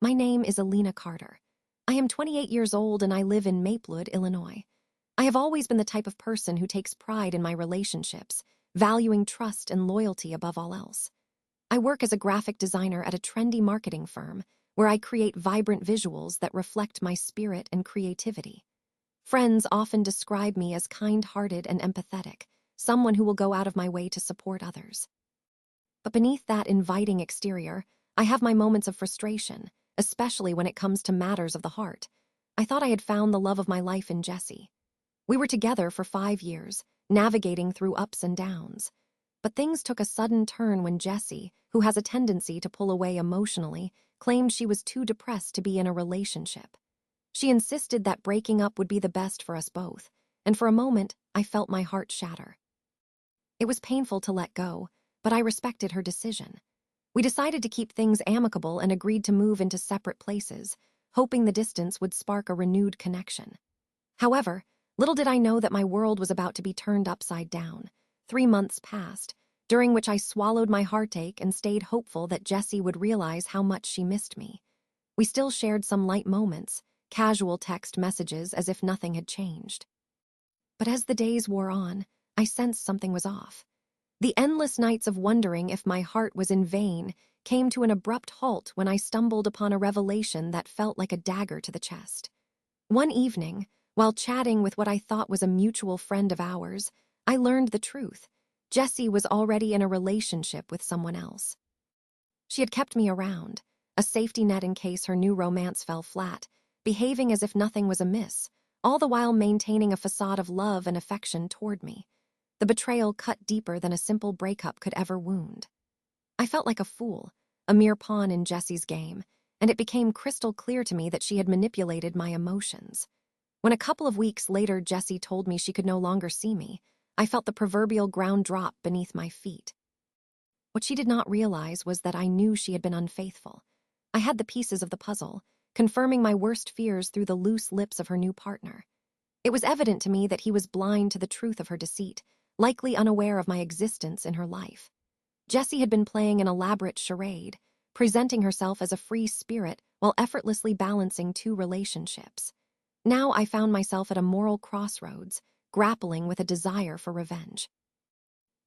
My name is Alina Carter. I am 28 years old and I live in Maplewood, Illinois. I have always been the type of person who takes pride in my relationships, valuing trust and loyalty above all else. I work as a graphic designer at a trendy marketing firm where I create vibrant visuals that reflect my spirit and creativity. Friends often describe me as kind-hearted and empathetic, someone who will go out of my way to support others. But beneath that inviting exterior, I have my moments of frustration, especially when it comes to matters of the heart. I thought I had found the love of my life in Jesse. We were together for 5 years, navigating through ups and downs. But things took a sudden turn when Jessie, who has a tendency to pull away emotionally, claimed she was too depressed to be in a relationship. She insisted that breaking up would be the best for us both, and for a moment, I felt my heart shatter. It was painful to let go, but I respected her decision. We decided to keep things amicable and agreed to move into separate places, hoping the distance would spark a renewed connection. However, little did I know that my world was about to be turned upside down. 3 months passed, during which I swallowed my heartache and stayed hopeful that Jessie would realize how much she missed me. We still shared some light moments, casual text messages as if nothing had changed. But as the days wore on, I sensed something was off. The endless nights of wondering if my heart was in vain came to an abrupt halt when I stumbled upon a revelation that felt like a dagger to the chest. One evening, while chatting with what I thought was a mutual friend of ours, I learned the truth. Jessie was already in a relationship with someone else. She had kept me around, a safety net in case her new romance fell flat, behaving as if nothing was amiss, all the while maintaining a facade of love and affection toward me. The betrayal cut deeper than a simple breakup could ever wound. I felt like a fool, a mere pawn in Jessie's game, and it became crystal clear to me that she had manipulated my emotions. When a couple of weeks later Jessie told me she could no longer see me, I felt the proverbial ground drop beneath my feet. What she did not realize was that I knew she had been unfaithful. I had the pieces of the puzzle, confirming my worst fears through the loose lips of her new partner. It was evident to me that he was blind to the truth of her deceit, likely unaware of my existence in her life. Jessie had been playing an elaborate charade, presenting herself as a free spirit while effortlessly balancing 2 relationships. Now I found myself at a moral crossroads, grappling with a desire for revenge.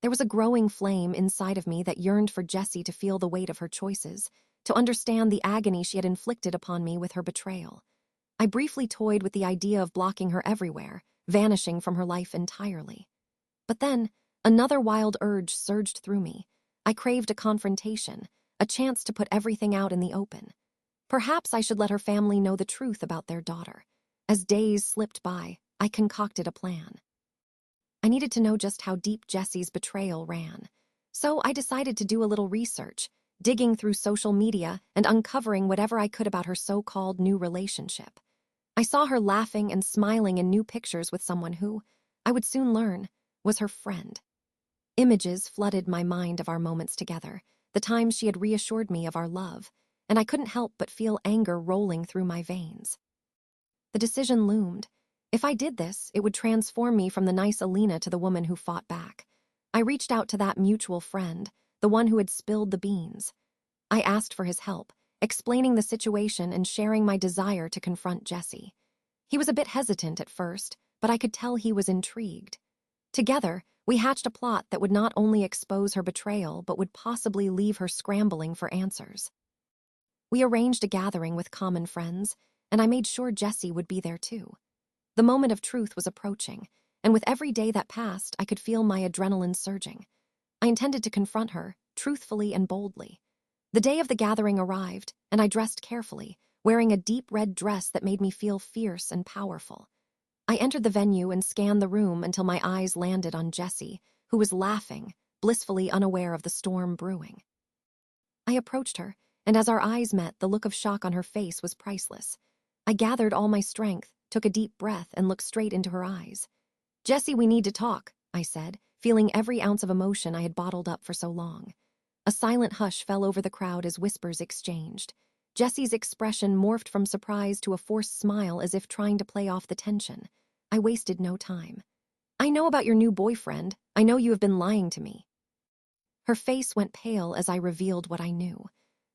There was a growing flame inside of me that yearned for Jessie to feel the weight of her choices, to understand the agony she had inflicted upon me with her betrayal. I briefly toyed with the idea of blocking her everywhere, vanishing from her life entirely. But then, another wild urge surged through me. I craved a confrontation, a chance to put everything out in the open. Perhaps I should let her family know the truth about their daughter. As days slipped by, I concocted a plan. I needed to know just how deep Jessie's betrayal ran. So I decided to do a little research, digging through social media and uncovering whatever I could about her so-called new relationship. I saw her laughing and smiling in new pictures with someone who, I would soon learn, was her friend. Images flooded my mind of our moments together, the times she had reassured me of our love, and I couldn't help but feel anger rolling through my veins. The decision loomed. If I did this, it would transform me from the nice Alina to the woman who fought back. I reached out to that mutual friend, the one who had spilled the beans. I asked for his help, explaining the situation and sharing my desire to confront Jessie. He was a bit hesitant at first, but I could tell he was intrigued. Together, we hatched a plot that would not only expose her betrayal but would possibly leave her scrambling for answers. We arranged a gathering with common friends, and I made sure Jessie would be there too. The moment of truth was approaching, and with every day that passed, I could feel my adrenaline surging. I intended to confront her, truthfully and boldly. The day of the gathering arrived, and I dressed carefully, wearing a deep red dress that made me feel fierce and powerful. I entered the venue and scanned the room until my eyes landed on Jessie, who was laughing, blissfully unaware of the storm brewing. I approached her, and as our eyes met, the look of shock on her face was priceless. I gathered all my strength, took a deep breath, and looked straight into her eyes. "Jessie, we need to talk," I said, feeling every ounce of emotion I had bottled up for so long. A silent hush fell over the crowd as whispers exchanged. Jessie's expression morphed from surprise to a forced smile as if trying to play off the tension. I wasted no time. "I know about your new boyfriend. I know you have been lying to me." Her face went pale as I revealed what I knew.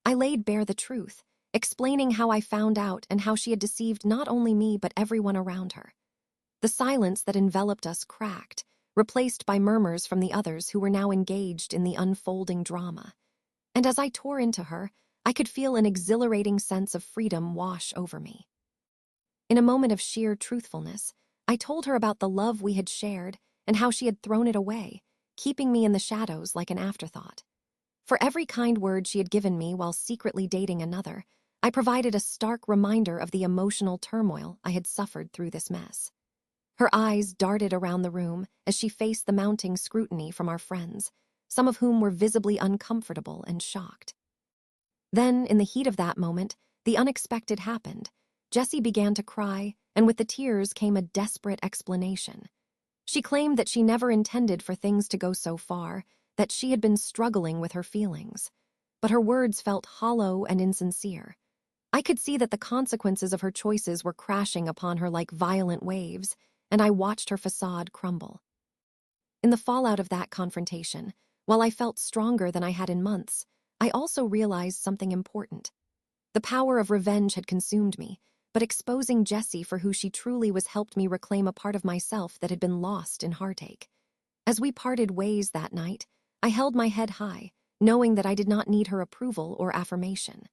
I laid bare the truth, explaining how I found out and how she had deceived not only me but everyone around her. The silence that enveloped us cracked, replaced by murmurs from the others who were now engaged in the unfolding drama. And as I tore into her, I could feel an exhilarating sense of freedom wash over me. In a moment of sheer truthfulness, I told her about the love we had shared and how she had thrown it away, keeping me in the shadows like an afterthought. For every kind word she had given me while secretly dating another, I provided a stark reminder of the emotional turmoil I had suffered through this mess. Her eyes darted around the room as she faced the mounting scrutiny from our friends, some of whom were visibly uncomfortable and shocked. Then, in the heat of that moment, the unexpected happened. Jessie began to cry, and with the tears came a desperate explanation. She claimed that she never intended for things to go so far, that she had been struggling with her feelings. But her words felt hollow and insincere. I could see that the consequences of her choices were crashing upon her like violent waves, and I watched her facade crumble. In the fallout of that confrontation, while I felt stronger than I had in months, I also realized something important. The power of revenge had consumed me, but exposing Jessie for who she truly was helped me reclaim a part of myself that had been lost in heartache. As we parted ways that night, I held my head high, knowing that I did not need her approval or affirmation.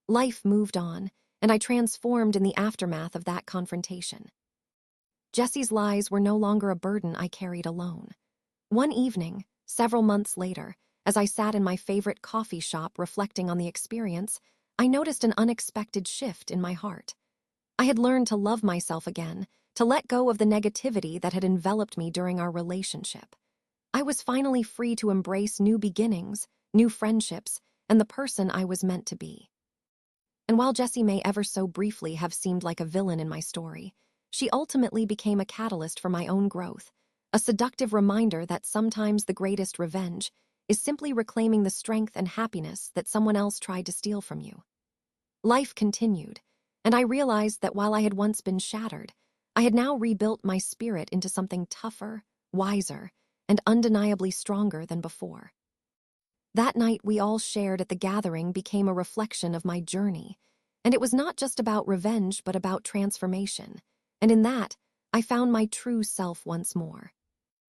Life moved on, and I transformed in the aftermath of that confrontation. Jessie's lies were no longer a burden I carried alone. One evening, several months later, as I sat in my favorite coffee shop reflecting on the experience, I noticed an unexpected shift in my heart. I had learned to love myself again, to let go of the negativity that had enveloped me during our relationship. I was finally free to embrace new beginnings, new friendships, and the person I was meant to be. And while Jessie may ever so briefly have seemed like a villain in my story, she ultimately became a catalyst for my own growth, a seductive reminder that sometimes the greatest revenge is simply reclaiming the strength and happiness that someone else tried to steal from you. Life continued, and I realized that while I had once been shattered, I had now rebuilt my spirit into something tougher, wiser, and undeniably stronger than before. That night we all shared at the gathering became a reflection of my journey, and it was not just about revenge but about transformation, and in that, I found my true self once more.